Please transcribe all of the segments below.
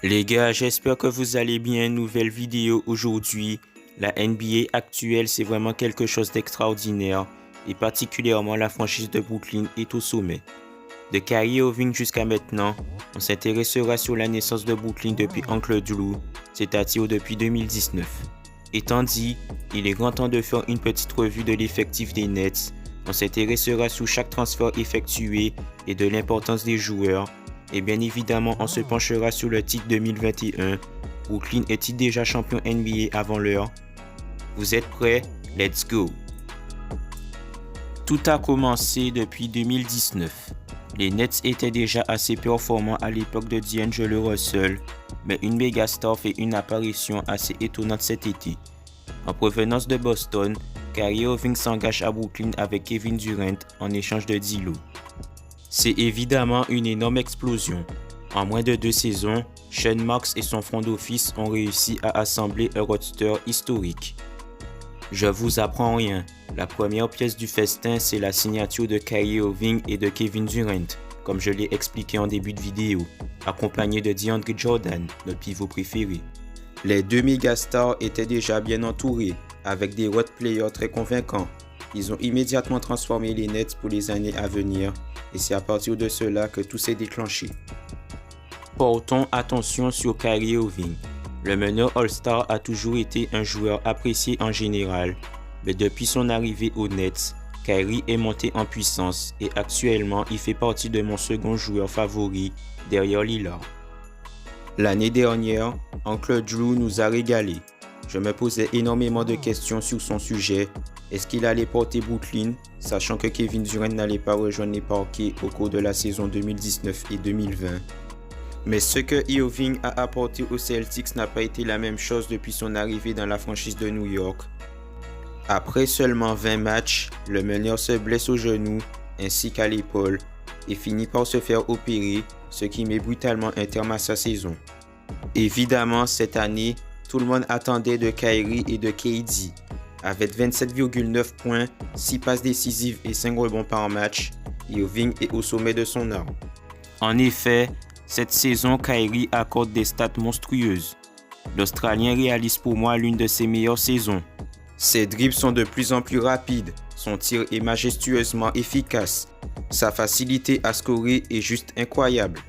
Les gars, j'espère que vous allez bien. Nouvelle vidéo aujourd'hui. La NBA actuelle, c'est vraiment quelque chose d'extraordinaire. Et particulièrement la franchise de Brooklyn est au sommet. De Kyrie Irving jusqu'à maintenant, on s'intéressera sur la naissance de Brooklyn depuis Oncle Drew, c'est-à-dire depuis 2019. Étant dit, il est grand temps de faire une petite revue de l'effectif des Nets. On s'intéressera sur chaque transfert effectué et de l'importance des joueurs. Et bien évidemment, on se penchera sur le titre 2021. Brooklyn est-il déjà champion NBA avant l'heure? Vous êtes prêts? Let's go! Tout a commencé depuis 2019. Les Nets étaient déjà assez performants à l'époque de D'Angelo Russell, mais une méga star fait une apparition assez étonnante cet été. En provenance de Boston, Kyrie Irving s'engage à Brooklyn avec Kevin Durant en échange de D'Lo. C'est évidemment une énorme explosion. En moins de 2 saisons, Sean Marks et son front d'office ont réussi à assembler un roster historique. Je vous apprends rien. La première pièce du festin, c'est la signature de Kyrie Irving et de Kevin Durant, comme je l'ai expliqué en début de vidéo, accompagné de DeAndre Jordan, notre pivot préféré. Les deux mégastars étaient déjà bien entourés, avec des role players très convaincants. Ils ont immédiatement transformé les Nets pour les années à venir, et c'est à partir de cela que tout s'est déclenché. Portons attention sur Kyrie Irving. Le meneur All-Star a toujours été un joueur apprécié en général, mais depuis son arrivée aux Nets, Kyrie est monté en puissance et actuellement il fait partie de mon second joueur favori derrière Lillard. L'année dernière, Oncle Drew nous a régalés. Je me posais énormément de questions sur son sujet. Est-ce qu'il allait porter Brooklyn, sachant que Kevin Durant n'allait pas rejoindre les parquets au cours de la saison 2019 et 2020? Mais ce que Irving a apporté aux Celtics n'a pas été la même chose depuis son arrivée dans la franchise de New York. Après seulement 20 matchs, le meneur se blesse au genou ainsi qu'à l'épaule et finit par se faire opérer, ce qui met brutalement un terme à sa saison. Évidemment, cette année, tout le monde attendait de Kyrie et de KD. Avec 27,9 points, 6 passes décisives et 5 rebonds par match, Irving est au sommet de son art. En effet, cette saison, Kyrie accorde des stats monstrueuses. L'Australien réalise pour moi l'une de ses meilleures saisons. Ses dribbles sont de plus en plus rapides, son tir est majestueusement efficace, sa facilité à scorer est juste incroyable.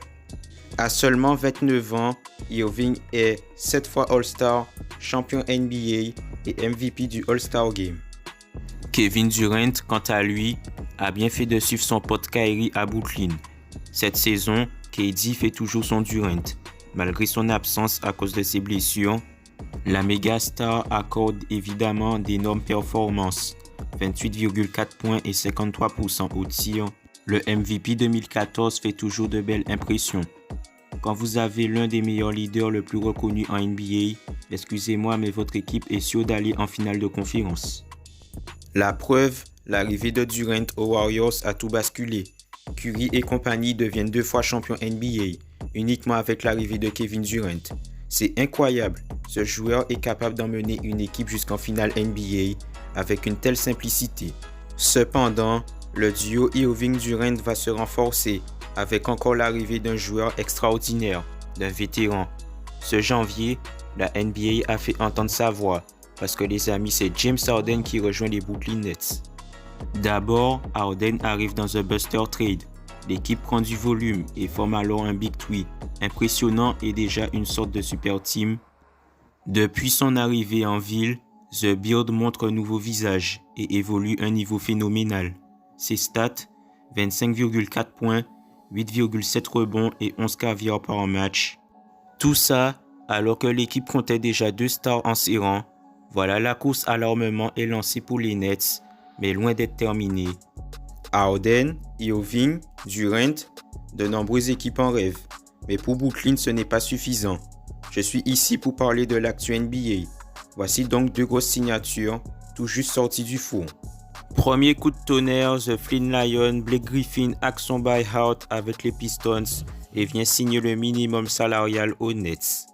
À seulement 29 ans, Irving est 7 fois All-Star, champion NBA et MVP du All-Star Game. Kevin Durant, quant à lui, a bien fait de suivre son pote Kyrie à Brooklyn. Cette saison, KD fait toujours son Durant. Malgré son absence à cause de ses blessures, la méga star accorde évidemment d'énormes performances. 28,4 points et 53% au tir. Le MVP 2014 fait toujours de belles impressions. Quand vous avez l'un des meilleurs leaders le plus reconnus en NBA, excusez-moi mais votre équipe est sûre d'aller en finale de conférence. La preuve, l'arrivée de Durant aux Warriors a tout basculé. Curry et compagnie deviennent 2 fois champions NBA, uniquement avec l'arrivée de Kevin Durant. C'est incroyable, ce joueur est capable d'emmener une équipe jusqu'en finale NBA avec une telle simplicité. Cependant, le duo Irving-Durant va se renforcer avec encore l'arrivée d'un joueur extraordinaire, d'un vétéran. Ce janvier, la NBA a fait entendre sa voix, parce que les amis, c'est James Harden qui rejoint les Brooklyn Nets. D'abord, Harden arrive dans un Buster Trade. L'équipe prend du volume et forme alors un Big Three, impressionnant et déjà une sorte de super team. Depuis son arrivée en ville, The Beard montre un nouveau visage et évolue à un niveau phénoménal. Ses stats, 25,4 points, 8,7 rebonds et 11 caviars par match. Tout ça alors que l'équipe comptait déjà 2 stars en ses rangs. Voilà, la course à l'armement est lancée pour les Nets, mais loin d'être terminée. Harden, Irving, Durant, de nombreuses équipes en rêvent. Mais pour Brooklyn, ce n'est pas suffisant. Je suis ici pour parler de l'actu NBA. Voici donc 2 grosses signatures, tout juste sorties du four. Premier coup de tonnerre, The Flynn Lion, Blake Griffin hack son buy-out avec les Pistons et vient signer le minimum salarial aux Nets.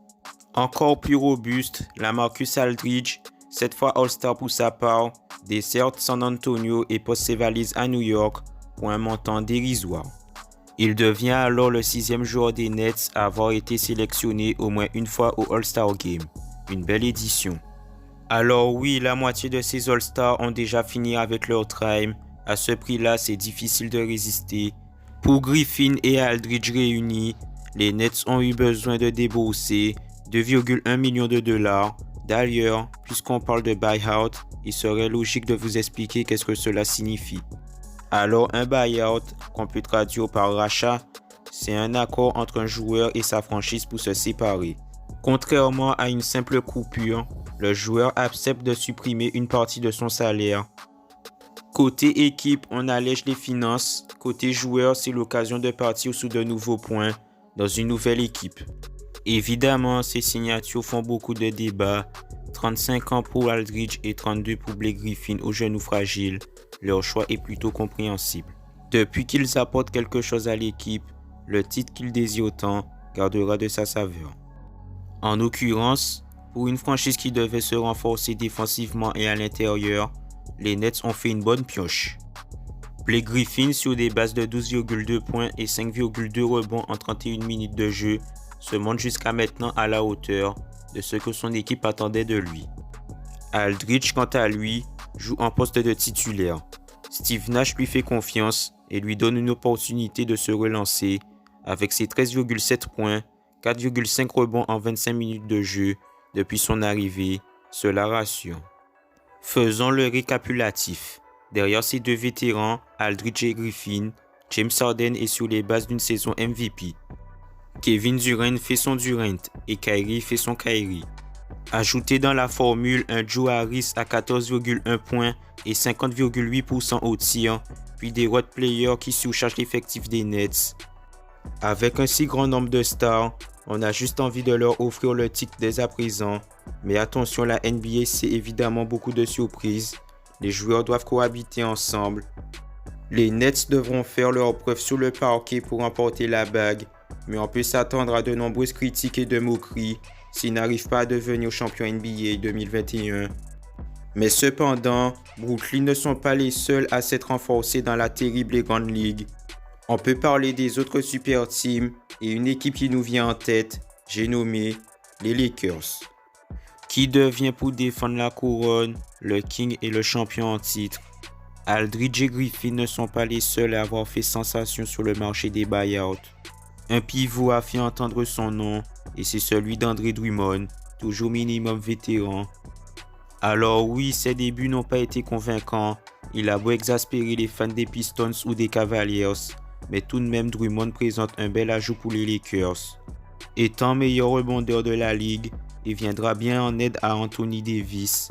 Encore plus robuste, LaMarcus Aldridge, cette fois All-Star pour sa part, desserte San Antonio et pose ses valises à New York pour un montant dérisoire. Il devient alors le 6e joueur des Nets à avoir été sélectionné au moins une fois au All-Star Game. Une belle édition. Alors oui, la moitié de ces All-Stars ont déjà fini avec leur prime. À ce prix-là, c'est difficile de résister. Pour Griffin et Aldridge réunis, les Nets ont eu besoin de débourser 2,1 millions de dollars. D'ailleurs, puisqu'on parle de buy-out, il serait logique de vous expliquer qu'est-ce que cela signifie. Alors, un buy-out, qu'on peut traduire par rachat, c'est un accord entre un joueur et sa franchise pour se séparer. Contrairement à une simple coupure, le joueur accepte de supprimer une partie de son salaire. Côté équipe, on allège les finances. Côté joueur, c'est l'occasion de partir sous de nouveaux points dans une nouvelle équipe. Évidemment, ces signatures font beaucoup de débats. 35 ans pour Aldridge et 32 pour Blake Griffin aux genoux fragiles. Leur choix est plutôt compréhensible. Depuis qu'ils apportent quelque chose à l'équipe, le titre qu'ils désirent tant gardera de sa saveur. En l'occurrence, pour une franchise qui devait se renforcer défensivement et à l'intérieur, les Nets ont fait une bonne pioche. Blake Griffin, sur des bases de 12,2 points et 5,2 rebonds en 31 minutes de jeu, se montre jusqu'à maintenant à la hauteur de ce que son équipe attendait de lui. Aldridge, quant à lui, joue en poste de titulaire. Steve Nash lui fait confiance et lui donne une opportunité de se relancer avec ses 13,7 points, 4,5 rebonds en 25 minutes de jeu depuis son arrivée, cela rassure. Faisons le récapitulatif. Derrière ces deux vétérans, Aldridge et Griffin, James Harden est sur les bases d'une saison MVP. Kevin Durant fait son Durant et Kyrie fait son Kyrie. Ajoutez dans la formule un Joe Harris à 14,1 points et 50,8% au tir, puis des role players qui surchargent l'effectif des Nets. Avec un si grand nombre de stars, on a juste envie de leur offrir le titre dès à présent. Mais attention, la NBA, c'est évidemment beaucoup de surprises. Les joueurs doivent cohabiter ensemble. Les Nets devront faire leur preuve sur le parquet pour remporter la bague, mais on peut s'attendre à de nombreuses critiques et de moqueries s'ils n'arrivent pas à devenir champions NBA 2021. Mais cependant, Brooklyn ne sont pas les seuls à s'être renforcés dans la terrible et grande ligue. On peut parler des autres super teams et une équipe qui nous vient en tête, j'ai nommé les Lakers. Qui devient pour défendre la couronne, le King et le champion en titre. Aldridge et Griffin ne sont pas les seuls à avoir fait sensation sur le marché des buyouts. Un pivot a fait entendre son nom et c'est celui d'André Drummond, toujours minimum vétéran. Alors oui, ses débuts n'ont pas été convaincants, il a beau exaspérer les fans des Pistons ou des Cavaliers, mais tout de même Drummond présente un bel ajout pour les Lakers. Étant meilleur rebondeur de la ligue, il viendra bien en aide à Anthony Davis.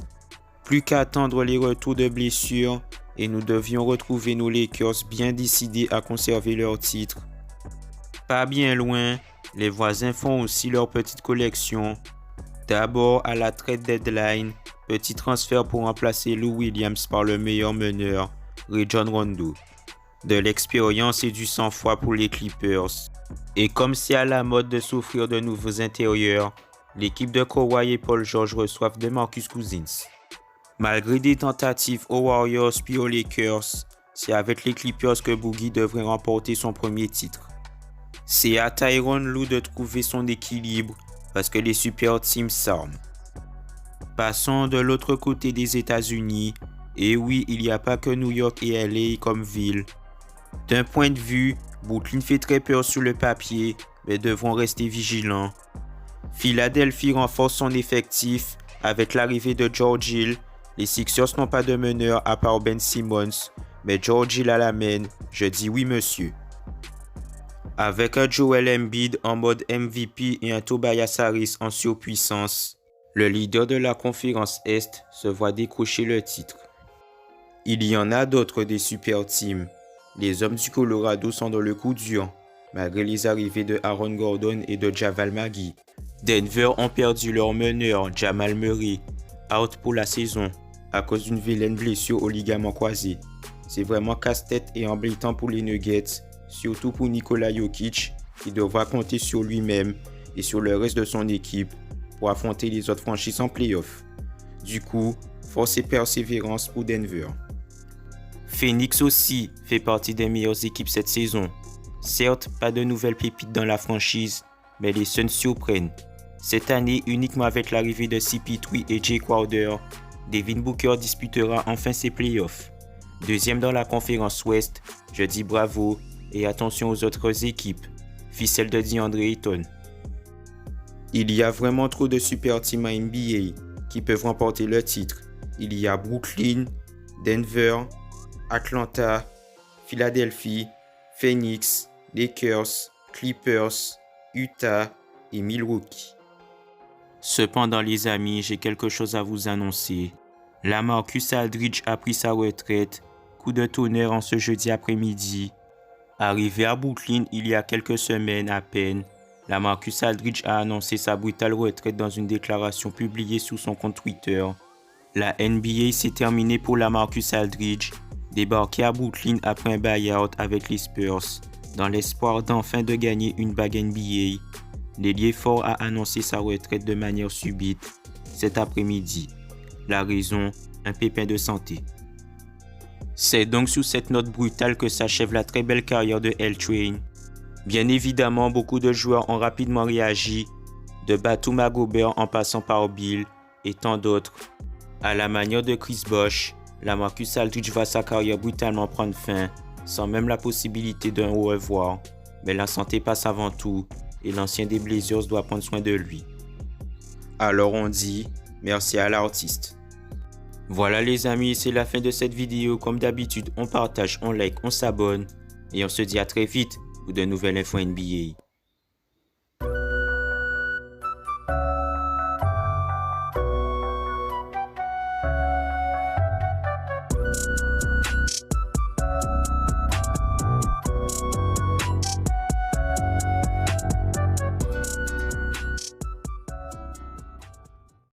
Plus qu'à attendre les retours de blessures et nous devions retrouver nos Lakers bien décidés à conserver leur titre. Pas bien loin, les voisins font aussi leur petite collection. D'abord à la trade deadline, petit transfert pour remplacer Lou Williams par le meilleur meneur, Rajon Rondo. De l'expérience et du sang-froid pour les Clippers. Et comme c'est à la mode de s'offrir de nouveaux intérieurs, l'équipe de Kawhi et Paul George reçoivent DeMarcus Cousins. Malgré des tentatives aux Warriors puis aux Lakers, c'est avec les Clippers que Boogie devrait remporter son premier titre. C'est à Tyronn Lue de trouver son équilibre parce que les super teams s'arment. Passons de l'autre côté des États-Unis, et oui, il n'y a pas que New York et LA comme ville. D'un point de vue, Brooklyn fait très peur sur le papier, mais devront rester vigilants. Philadelphie renforce son effectif avec l'arrivée de George Hill. Les Sixers n'ont pas de meneur à part Ben Simmons, mais George Hill à la main, je dis oui monsieur. Avec un Joel Embiid en mode MVP et un Tobias Harris en surpuissance, le leader de la conférence Est se voit décrocher le titre. Il y en a d'autres des super teams. Les hommes du Colorado sont dans le coup dur, malgré les arrivées de Aaron Gordon et de Javal Magui. Denver ont perdu leur meneur Jamal Murray, out pour la saison à cause d'une vilaine blessure au ligament croisé. C'est vraiment casse-tête et embêtant pour les Nuggets, surtout pour Nikola Jokic qui devra compter sur lui-même et sur le reste de son équipe pour affronter les autres franchises en play-off. Du coup, force et persévérance pour Denver. Phoenix aussi fait partie des meilleures équipes cette saison. Certes, pas de nouvelles pépites dans la franchise, mais les Suns surprennent. Cette année, uniquement avec l'arrivée de CP3 et Jay Crowder, Devin Booker disputera enfin ses playoffs. Deuxième dans la conférence Ouest, je dis bravo et attention aux autres équipes, ficelle de DeAndre Ayton. Il y a vraiment trop de super teams à NBA qui peuvent remporter le titre. Il y a Brooklyn, Denver, Atlanta, Philadelphie, Phoenix, Lakers, Clippers, Utah et Milwaukee. Cependant les amis, j'ai quelque chose à vous annoncer. LaMarcus Aldridge a pris sa retraite, coup de tonnerre en ce jeudi après-midi. Arrivé à Brooklyn il y a quelques semaines à peine, LaMarcus Aldridge a annoncé sa brutale retraite dans une déclaration publiée sur son compte Twitter. La NBA s'est terminée pour LaMarcus Aldridge, débarqué à Brooklyn après un buyout avec les Spurs, dans l'espoir d'enfin de gagner une bague NBA. L'ailier fort a annoncé sa retraite de manière subite cet après-midi. La raison, un pépin de santé. C'est donc sous cette note brutale que s'achève la très belle carrière de L-Train. Bien évidemment, beaucoup de joueurs ont rapidement réagi, de Batum à Gobert en passant par Bill et tant d'autres. À la manière de Chris Bosh, LaMarcus Aldridge voit sa carrière brutalement prendre fin, sans même la possibilité d'un au revoir. Mais la santé passe avant tout, et l'ancien des Blazers doit prendre soin de lui. Alors on dit merci à l'artiste. Voilà les amis, c'est la fin de cette vidéo. Comme d'habitude, on partage, on like, on s'abonne, et on se dit à très vite pour de nouvelles infos NBA.